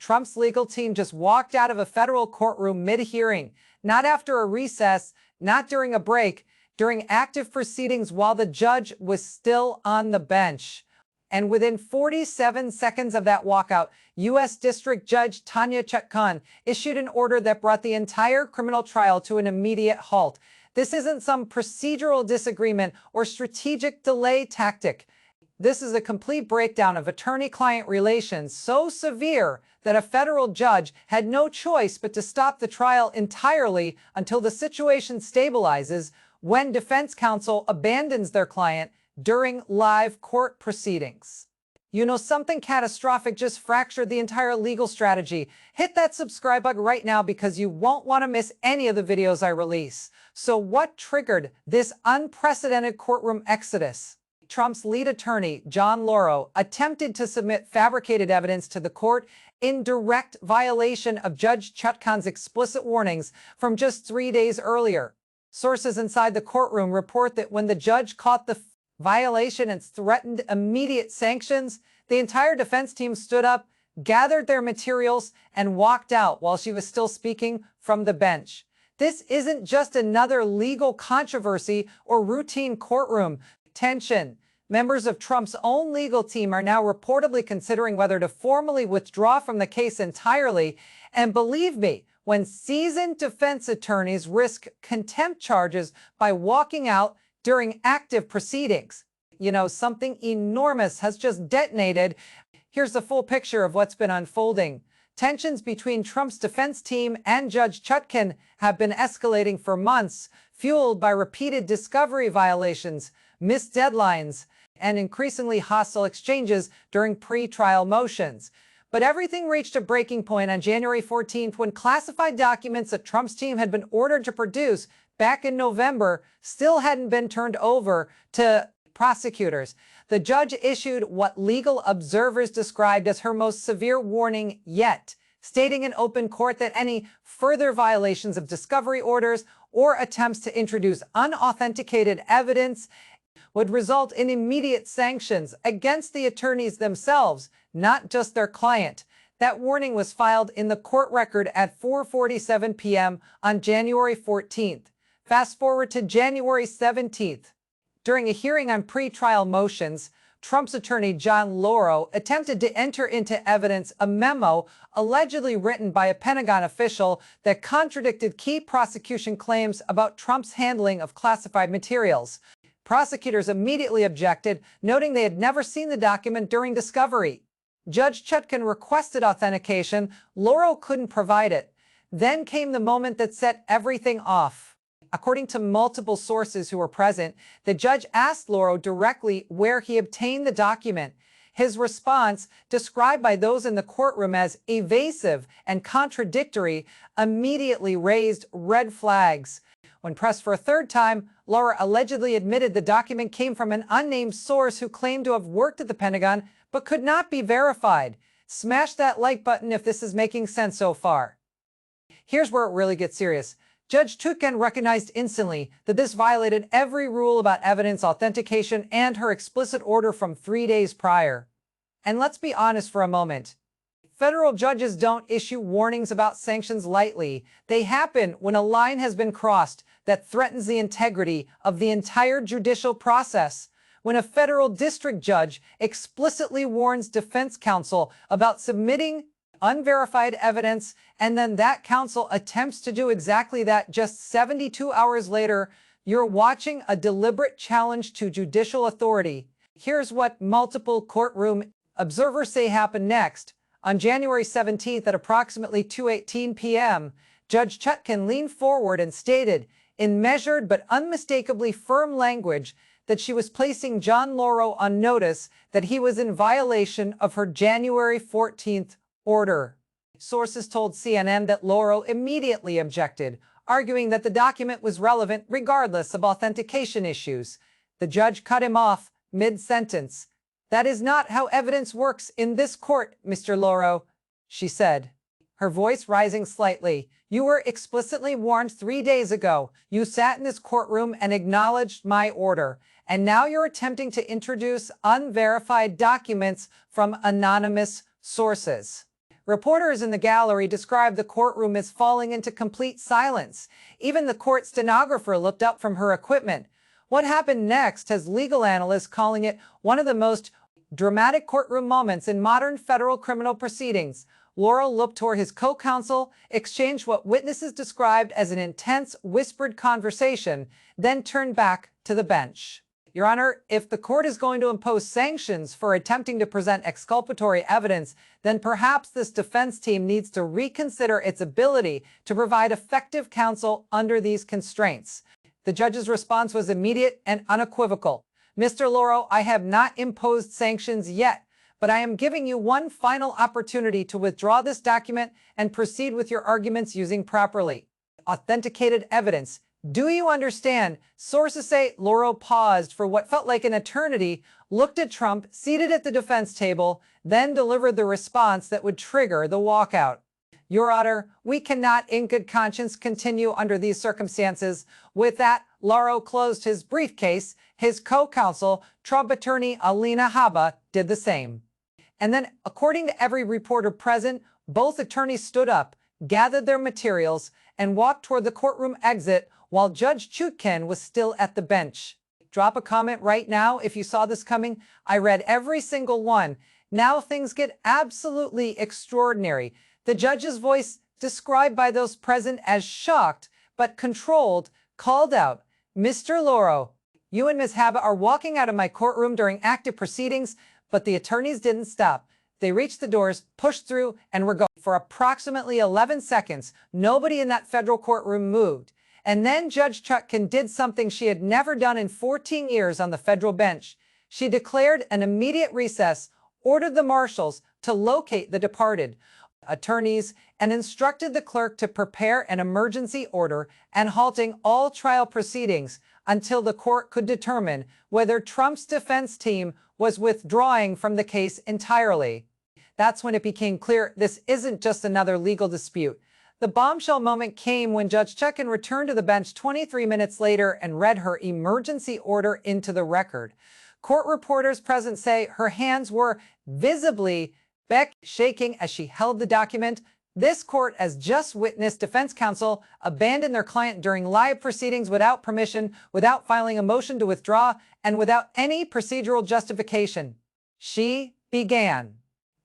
Trump's legal team just walked out of a federal courtroom mid-hearing, not after a recess, not during a break, during active proceedings while the judge was still on the bench. And within 47 seconds of that walkout, U.S. District Judge Tanya Chutkan issued an order that brought the entire criminal trial to an immediate halt. This isn't some procedural disagreement or strategic delay tactic. This is a complete breakdown of attorney-client relations so severe that a federal judge had no choice but to stop the trial entirely until the situation stabilizes, when defense counsel abandons their client during live court proceedings. You know, something catastrophic just fractured the entire legal strategy. Hit that subscribe button right now because you won't want to miss any of the videos I release. So what triggered this unprecedented courtroom exodus? Trump's lead attorney, John Lauro, attempted to submit fabricated evidence to the court in direct violation of Judge Chutkan's explicit warnings from just 3 days earlier. Sources inside the courtroom report that when the judge caught the violation and threatened immediate sanctions, the entire defense team stood up, gathered their materials, and walked out while she was still speaking from the bench. This isn't just another legal controversy or routine courtroom tension. Members of Trump's own legal team are now reportedly considering whether to formally withdraw from the case entirely. And believe me, when seasoned defense attorneys risk contempt charges by walking out during active proceedings, you know, something enormous has just detonated. Here's the full picture of what's been unfolding. Tensions between Trump's defense team and Judge Chutkan have been escalating for months, fueled by repeated discovery violations, missed deadlines, and increasingly hostile exchanges during pre-trial motions. But everything reached a breaking point on January 14th when classified documents that Trump's team had been ordered to produce back in November still hadn't been turned over to prosecutors. The judge issued what legal observers described as her most severe warning yet, stating in open court that any further violations of discovery orders or attempts to introduce unauthenticated evidence would result in immediate sanctions against the attorneys themselves, not just their client. That warning was filed in the court record at 4:47 p.m. on January 14th. Fast forward to January 17th. During a hearing on pre-trial motions, Trump's attorney John Lauro attempted to enter into evidence a memo allegedly written by a Pentagon official that contradicted key prosecution claims about Trump's handling of classified materials. Prosecutors immediately objected, noting they had never seen the document during discovery. Judge Chutkan requested authentication. Lauro couldn't provide it. Then came the moment that set everything off. According to multiple sources who were present, the judge asked Lauro directly where he obtained the document. His response, described by those in the courtroom as evasive and contradictory, immediately raised red flags. When pressed for a third time, Lauro allegedly admitted the document came from an unnamed source who claimed to have worked at the Pentagon but could not be verified. Smash that like button if this is making sense so far. Here's where it really gets serious. Judge Chutkan recognized instantly that this violated every rule about evidence authentication and her explicit order from 3 days prior. And let's be honest for a moment. Federal judges don't issue warnings about sanctions lightly. They happen when a line has been crossed that threatens the integrity of the entire judicial process. When a federal district judge explicitly warns defense counsel about submitting unverified evidence, and then that counsel attempts to do exactly that just 72 hours later, you're watching a deliberate challenge to judicial authority. Here's what multiple courtroom observers say happened next. On January 17th at approximately 2:18 p.m., Judge Chutkan leaned forward and stated, in measured but unmistakably firm language, that she was placing John Lauro on notice that he was in violation of her January 14th order. Sources told CNN that Lauro immediately objected, arguing that the document was relevant regardless of authentication issues. The judge cut him off mid-sentence. "That is not how evidence works in this court, Mr. Lauro," she said, her voice rising slightly. "You were explicitly warned 3 days ago. You sat in this courtroom and acknowledged my order. And now you're attempting to introduce unverified documents from anonymous sources." Reporters in the gallery described the courtroom as falling into complete silence. Even the court stenographer looked up from her equipment. What happened next has legal analysts calling it one of the most dramatic courtroom moments in modern federal criminal proceedings. Laurel looked toward his co-counsel, exchanged what witnesses described as an intense, whispered conversation, then turned back to the bench. Your Honor, if the court is going to impose sanctions for attempting to present exculpatory evidence, then perhaps this defense team needs to reconsider its ability to provide effective counsel under these constraints. The judge's response was immediate and unequivocal. Mr. Laurel, I have not imposed sanctions yet, but I am giving you one final opportunity to withdraw this document and proceed with your arguments using properly authenticated evidence. Do you understand? Sources say Laurel paused for what felt like an eternity, looked at Trump, seated at the defense table, then delivered the response that would trigger the walkout. Your Honor, we cannot in good conscience continue under these circumstances. With that, Laurel closed his briefcase. His co-counsel, Trump attorney Alina Habba, did the same. And then, according to every reporter present, both attorneys stood up, gathered their materials, and walked toward the courtroom exit while Judge Chutkan was still at the bench. Drop a comment right now if you saw this coming. I read every single one. Now things get absolutely extraordinary. The judge's voice, described by those present as shocked but controlled, called out, "Mr. Laurel, you and Ms. Habba are walking out of my courtroom during active proceedings," but the attorneys didn't stop. They reached the doors, pushed through, and were gone. For approximately 11 seconds, nobody in that federal courtroom moved. And then Judge Chutkan did something she had never done in 14 years on the federal bench. She declared an immediate recess, ordered the marshals to locate the departed attorneys, and instructed the clerk to prepare an emergency order and halting all trial proceedings until the court could determine whether Trump's defense team was withdrawing from the case entirely. That's when it became clear this isn't just another legal dispute. The bombshell moment came when Judge Chutkan returned to the bench 23 minutes later and read her emergency order into the record. Court reporters present say her hands were visibly shaking as she held the document. This court has just witnessed defense counsel abandon their client during live proceedings without permission, without filing a motion to withdraw, and without any procedural justification. She began.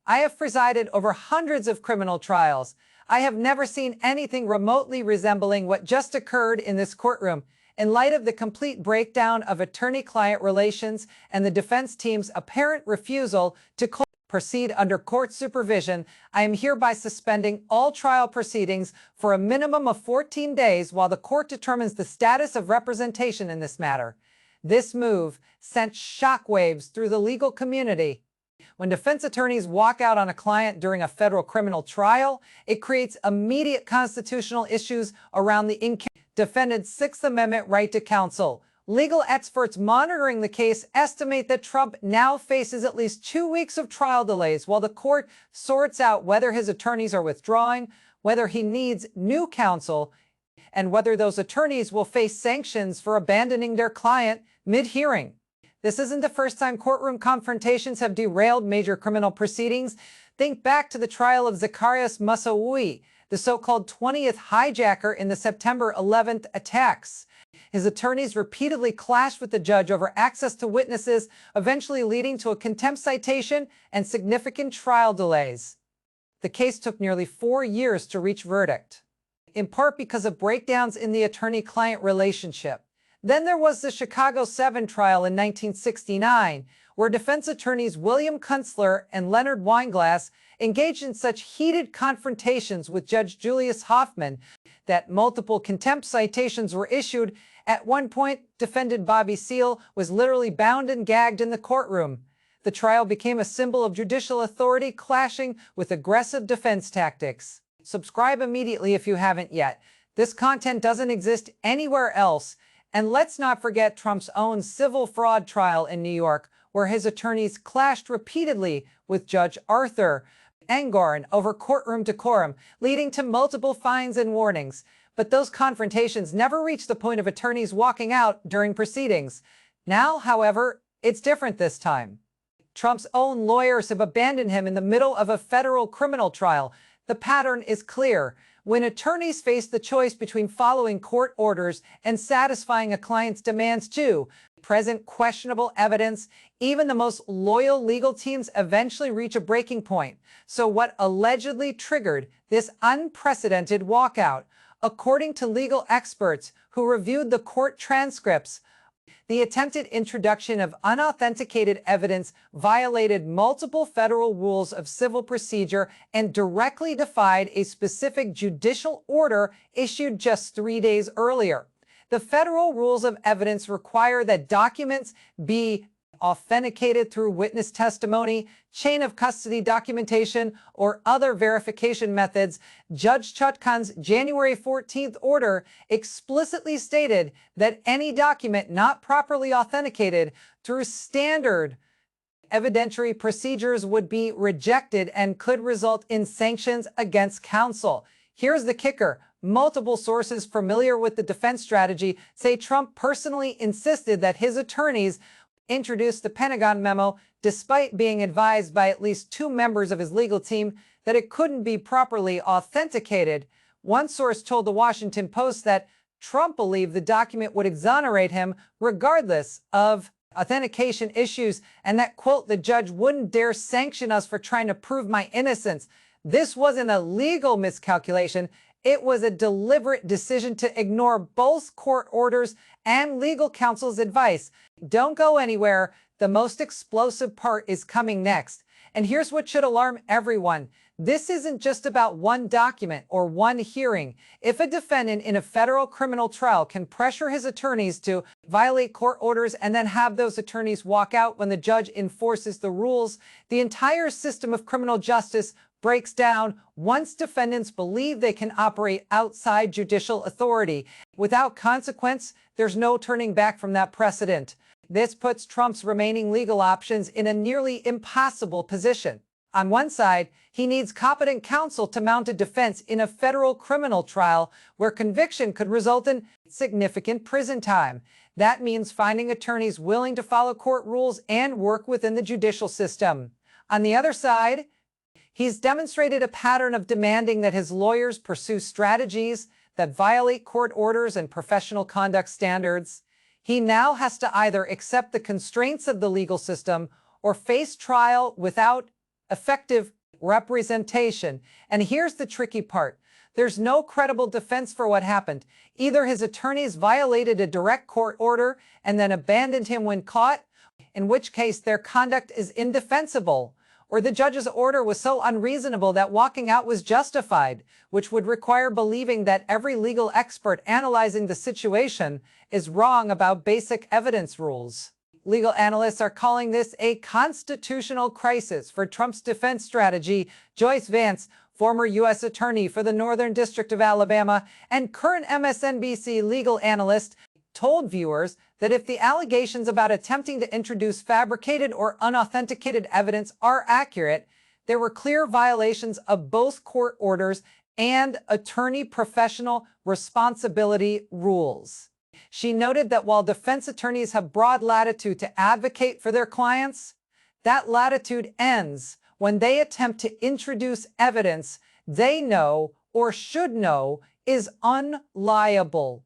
"I have presided over hundreds of criminal trials. I have never seen anything remotely resembling what just occurred in this courtroom. In light of the complete breakdown of attorney-client relations and the defense team's apparent refusal to proceed under court supervision, I am hereby suspending all trial proceedings for a minimum of 14 days while the court determines the status of representation in this matter." This move sent shockwaves through the legal community. When defense attorneys walk out on a client during a federal criminal trial, it creates immediate constitutional issues around the defendant's Sixth Amendment right to counsel. Legal experts monitoring the case estimate that Trump now faces at least 2 weeks of trial delays while the court sorts out whether his attorneys are withdrawing, whether he needs new counsel, and whether those attorneys will face sanctions for abandoning their client mid-hearing. This isn't the first time courtroom confrontations have derailed major criminal proceedings. Think back to the trial of Zacarias Moussaoui, the so-called 20th hijacker in the September 11th attacks. His attorneys repeatedly clashed with the judge over access to witnesses, eventually leading to a contempt citation and significant trial delays. The case took nearly 4 years to reach verdict, in part because of breakdowns in the attorney-client relationship. Then there was the Chicago 7 trial in 1969, where defense attorneys William Kunstler and Leonard Weinglass engaged in such heated confrontations with Judge Julius Hoffman that multiple contempt citations were issued. At one point, defendant Bobby Seale was literally bound and gagged in the courtroom. The trial became a symbol of judicial authority clashing with aggressive defense tactics. Subscribe immediately if you haven't yet. This content doesn't exist anywhere else. And let's not forget Trump's own civil fraud trial in New York, where his attorneys clashed repeatedly with Judge Arthur Engoron over courtroom decorum, leading to multiple fines and warnings. But those confrontations never reached the point of attorneys walking out during proceedings. Now, however, it's different this time. Trump's own lawyers have abandoned him in the middle of a federal criminal trial. The pattern is clear. When attorneys face the choice between following court orders and satisfying a client's demands to present questionable evidence, even the most loyal legal teams eventually reach a breaking point. So what allegedly triggered this unprecedented walkout? According to legal experts who reviewed the court transcripts, the attempted introduction of unauthenticated evidence violated multiple federal rules of civil procedure and directly defied a specific judicial order issued just 3 days earlier. The federal rules of evidence require that documents be authenticated through witness testimony, chain of custody documentation, or other verification methods. Judge Chutkan's January 14th order explicitly stated that any document not properly authenticated through standard evidentiary procedures would be rejected and could result in sanctions against counsel. Here's the kicker. Multiple sources familiar with the defense strategy say Trump personally insisted that his attorneys introduced the Pentagon memo despite being advised by at least 2 members of his legal team that it couldn't be properly authenticated. One source told the Washington Post that Trump believed the document would exonerate him regardless of authentication issues and that, quote, the judge wouldn't dare sanction us for trying to prove my innocence. This wasn't a legal miscalculation. It was a deliberate decision to ignore both court orders and legal counsel's advice. Don't go anywhere. The most explosive part is coming next. And here's what should alarm everyone. This isn't just about one document or one hearing. If a defendant in a federal criminal trial can pressure his attorneys to violate court orders and then have those attorneys walk out when the judge enforces the rules, the entire system of criminal justice breaks down once defendants believe they can operate outside judicial authority. Without consequence, there's no turning back from that precedent. This puts Trump's remaining legal options in a nearly impossible position. On one side, he needs competent counsel to mount a defense in a federal criminal trial where conviction could result in significant prison time. That means finding attorneys willing to follow court rules and work within the judicial system. On the other side, he's demonstrated a pattern of demanding that his lawyers pursue strategies that violate court orders and professional conduct standards. He now has to either accept the constraints of the legal system or face trial without effective representation. And here's the tricky part. There's no credible defense for what happened. Either his attorneys violated a direct court order and then abandoned him when caught, in which case their conduct is indefensible, or the judge's order was so unreasonable that walking out was justified, which would require believing that every legal expert analyzing the situation is wrong about basic evidence rules. Legal analysts are calling this a constitutional crisis for Trump's defense strategy. Joyce Vance, former U.S. Attorney for the Northern District of Alabama and current MSNBC legal analyst, told viewers that if the allegations about attempting to introduce fabricated or unauthenticated evidence are accurate, there were clear violations of both court orders and attorney professional responsibility rules. She noted that while defense attorneys have broad latitude to advocate for their clients, that latitude ends when they attempt to introduce evidence they know or should know is unliable.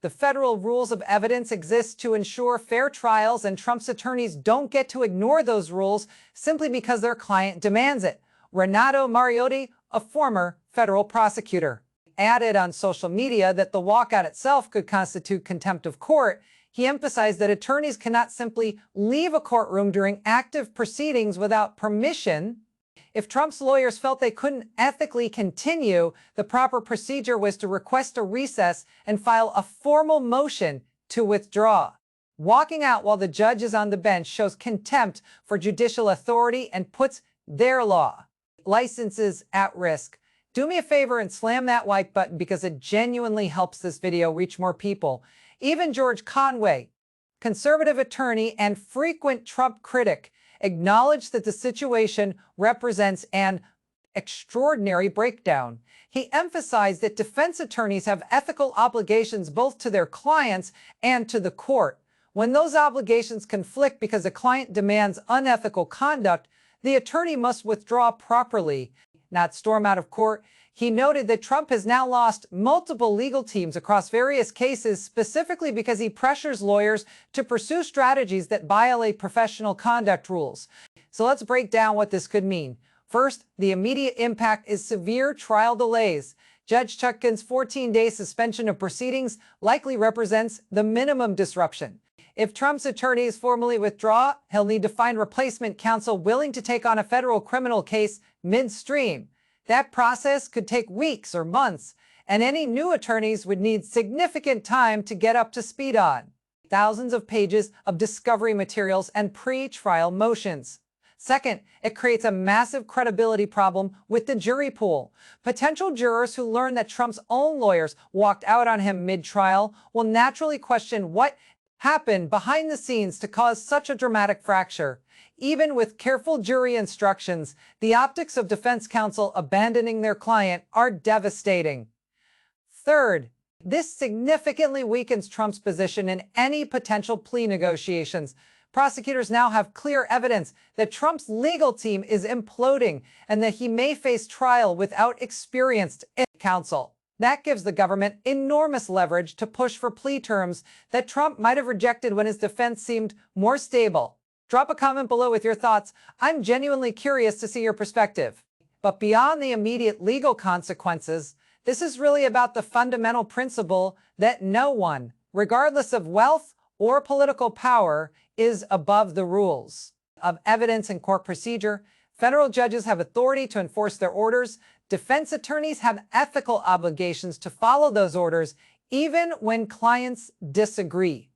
The federal rules of evidence exist to ensure fair trials, and Trump's attorneys don't get to ignore those rules simply because their client demands it. Renato Mariotti, a former federal prosecutor, added on social media that the walkout itself could constitute contempt of court. He emphasized that attorneys cannot simply leave a courtroom during active proceedings without permission. If Trump's lawyers felt they couldn't ethically continue, the proper procedure was to request a recess and file a formal motion to withdraw. Walking out while the judge is on the bench shows contempt for judicial authority and puts their law licenses at risk. Do me a favor and slam that like button because it genuinely helps this video reach more people. Even George Conway, conservative attorney and frequent Trump critic, acknowledged that the situation represents an extraordinary breakdown. He emphasized that defense attorneys have ethical obligations both to their clients and to the court. When those obligations conflict because a client demands unethical conduct, the attorney must withdraw properly, not storm out of court. He noted that Trump has now lost multiple legal teams across various cases specifically because he pressures lawyers to pursue strategies that violate professional conduct rules. So let's break down what this could mean. First, the immediate impact is severe trial delays. Judge Chutkan's 14-day suspension of proceedings likely represents the minimum disruption. If Trump's attorneys formally withdraw, he'll need to find replacement counsel willing to take on a federal criminal case midstream. That process could take weeks or months, and any new attorneys would need significant time to get up to speed on thousands of pages of discovery materials and pre-trial motions. Second, it creates a massive credibility problem with the jury pool. Potential jurors who learn that Trump's own lawyers walked out on him mid-trial will naturally question what happened behind the scenes to cause such a dramatic fracture. Even with careful jury instructions, the optics of defense counsel abandoning their client are devastating. Third, this significantly weakens Trump's position in any potential plea negotiations. Prosecutors now have clear evidence that Trump's legal team is imploding and that he may face trial without experienced counsel. That gives the government enormous leverage to push for plea terms that Trump might have rejected when his defense seemed more stable. Drop a comment below with your thoughts. I'm genuinely curious to see your perspective. But beyond the immediate legal consequences, this is really about the fundamental principle that no one, regardless of wealth or political power, is above the rules of evidence and court procedure. Federal judges have authority to enforce their orders. Defense attorneys have ethical obligations to follow those orders, even when clients disagree.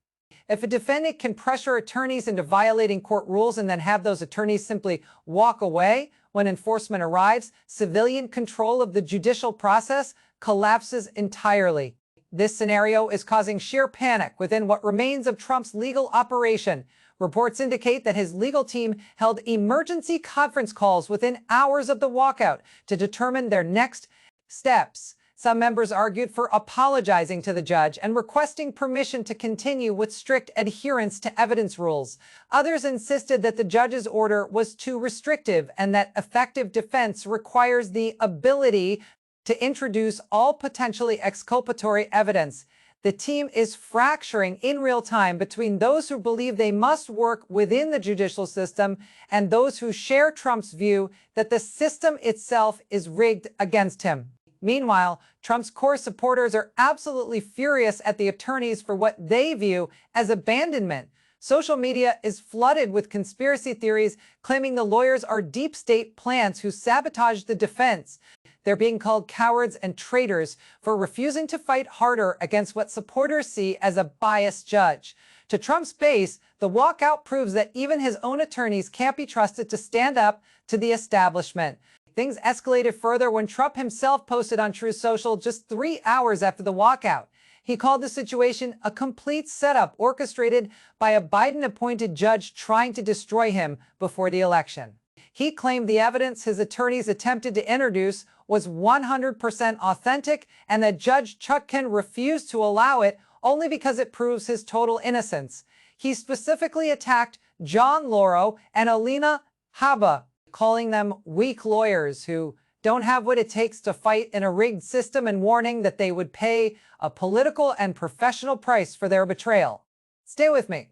If a defendant can pressure attorneys into violating court rules and then have those attorneys simply walk away when enforcement arrives, civilian control of the judicial process collapses entirely. This scenario is causing sheer panic within what remains of Trump's legal operation. Reports indicate that his legal team held emergency conference calls within hours of the walkout to determine their next steps. Some members argued for apologizing to the judge and requesting permission to continue with strict adherence to evidence rules. Others insisted that the judge's order was too restrictive and that effective defense requires the ability to introduce all potentially exculpatory evidence. The team is fracturing in real time between those who believe they must work within the judicial system and those who share Trump's view that the system itself is rigged against him. Meanwhile, Trump's core supporters are absolutely furious at the attorneys for what they view as abandonment. Social media is flooded with conspiracy theories claiming the lawyers are deep state plants who sabotaged the defense. They're being called cowards and traitors for refusing to fight harder against what supporters see as a biased judge. To Trump's base, the walkout proves that even his own attorneys can't be trusted to stand up to the establishment. Things escalated further when Trump himself posted on Truth Social just 3 hours after the walkout. He called the situation a complete setup orchestrated by a Biden-appointed judge trying to destroy him before the election. He claimed the evidence his attorneys attempted to introduce was 100% authentic and that Judge Chutkan refused to allow it only because it proves his total innocence. He specifically attacked John Lauro and Alina Habba, calling them weak lawyers who don't have what it takes to fight in a rigged system and warning that they would pay a political and professional price for their betrayal. Stay with me.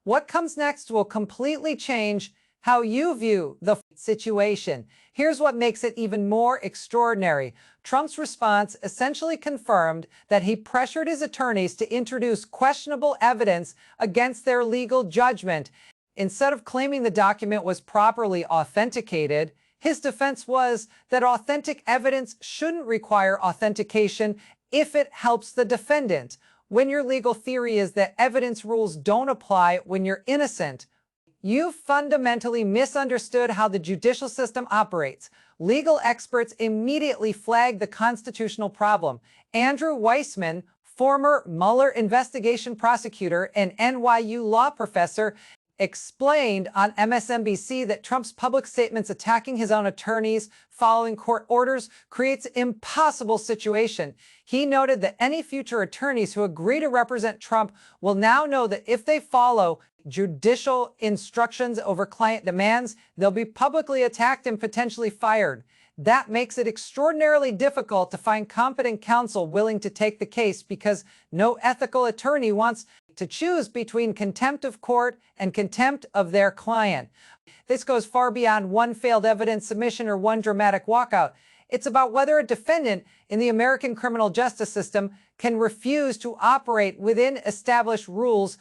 What comes next will completely change how you view the situation. Here's what makes it even more extraordinary. Trump's response essentially confirmed that he pressured his attorneys to introduce questionable evidence against their legal judgment. Instead of claiming the document was properly authenticated, his defense was that authentic evidence shouldn't require authentication if it helps the defendant. When your legal theory is that evidence rules don't apply when you're innocent, you fundamentally misunderstood how the judicial system operates. Legal experts immediately flagged the constitutional problem. Andrew Weissman, former Mueller investigation prosecutor and NYU law professor, explained on MSNBC that Trump's public statements attacking his own attorneys following court orders creates an impossible situation. He noted that any future attorneys who agree to represent Trump will now know that if they follow judicial instructions over client demands, they'll be publicly attacked and potentially fired. That makes it extraordinarily difficult to find competent counsel willing to take the case because no ethical attorney wants to choose between contempt of court and contempt of their client. This goes far beyond one failed evidence submission or one dramatic walkout. It's about whether a defendant in the American criminal justice system can refuse to operate within established rules,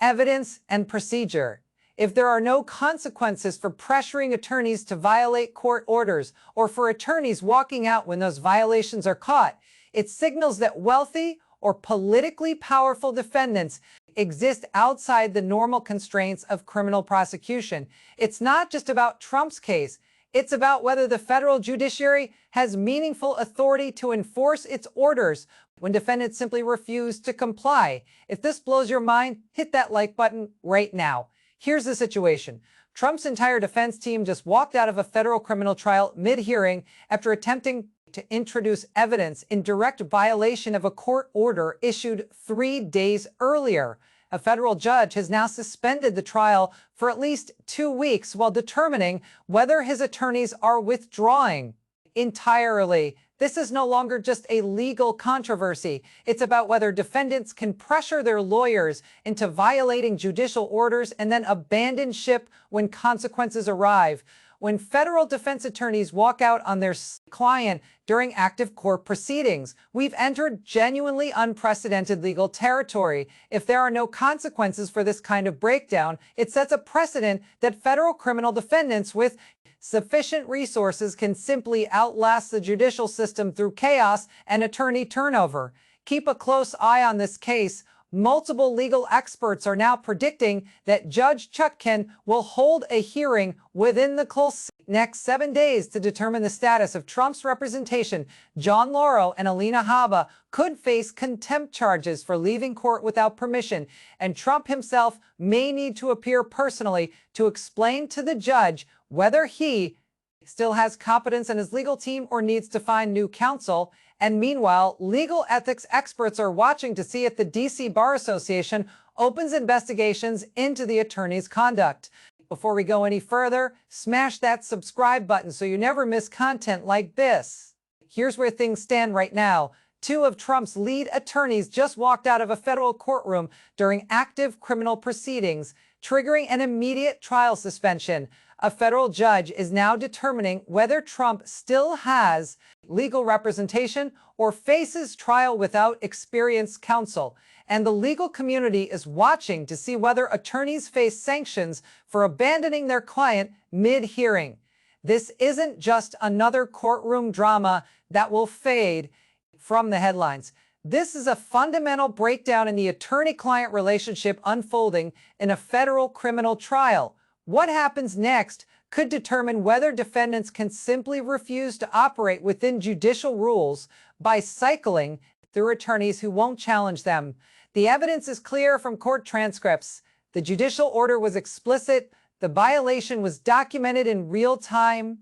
evidence, and procedure. If there are no consequences for pressuring attorneys to violate court orders or for attorneys walking out when those violations are caught, it signals that wealthy or politically powerful defendants exist outside the normal constraints of criminal prosecution. It's not just about Trump's case. It's about whether the federal judiciary has meaningful authority to enforce its orders when defendants simply refuse to comply. If this blows your mind, hit that like button right now. Here's the situation. Trump's entire defense team just walked out of a federal criminal trial mid-hearing after attempting to introduce evidence in direct violation of a court order issued 3 days earlier. A federal judge has now suspended the trial for at least 2 weeks while determining whether his attorneys are withdrawing entirely. This is no longer just a legal controversy. It's about whether defendants can pressure their lawyers into violating judicial orders and then abandon ship when consequences arrive. When federal defense attorneys walk out on their client during active court proceedings, we've entered genuinely unprecedented legal territory. If there are no consequences for this kind of breakdown, it sets a precedent that federal criminal defendants with sufficient resources can simply outlast the judicial system through chaos and attorney turnover. Keep a close eye on this case. Multiple legal experts are now predicting that Judge Chutkan will hold a hearing within the next 7 days to determine the status of Trump's representation. John Lauro and Alina Habba could face contempt charges for leaving court without permission, and Trump himself may need to appear personally to explain to the judge whether he still has competence in his legal team or needs to find new counsel. And meanwhile, legal ethics experts are watching to see if the D.C. Bar Association opens investigations into the attorney's conduct. Before we go any further, smash that subscribe button so you never miss content like this. Here's where things stand right now. 2 of Trump's lead attorneys just walked out of a federal courtroom during active criminal proceedings, triggering an immediate trial suspension. A federal judge is now determining whether Trump still has legal representation or faces trial without experienced counsel. And the legal community is watching to see whether attorneys face sanctions for abandoning their client mid-hearing. This isn't just another courtroom drama that will fade from the headlines. This is a fundamental breakdown in the attorney-client relationship unfolding in a federal criminal trial. What happens next could determine whether defendants can simply refuse to operate within judicial rules by cycling through attorneys who won't challenge them. The evidence is clear from court transcripts. The judicial order was explicit, the violation was documented in real time,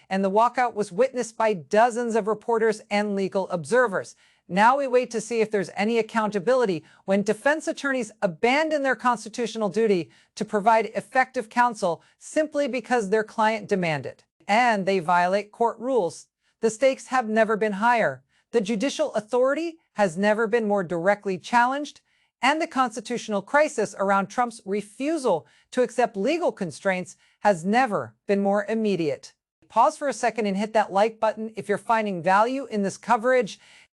and the walkout was witnessed by dozens of reporters and legal observers. Now we wait to see if there's any accountability when defense attorneys abandon their constitutional duty to provide effective counsel simply because their client demanded, and they violate court rules. The stakes have never been higher. The judicial authority has never been more directly challenged, and the constitutional crisis around Trump's refusal to accept legal constraints has never been more immediate. Pause for a second and hit that like button if you're finding value in this coverage.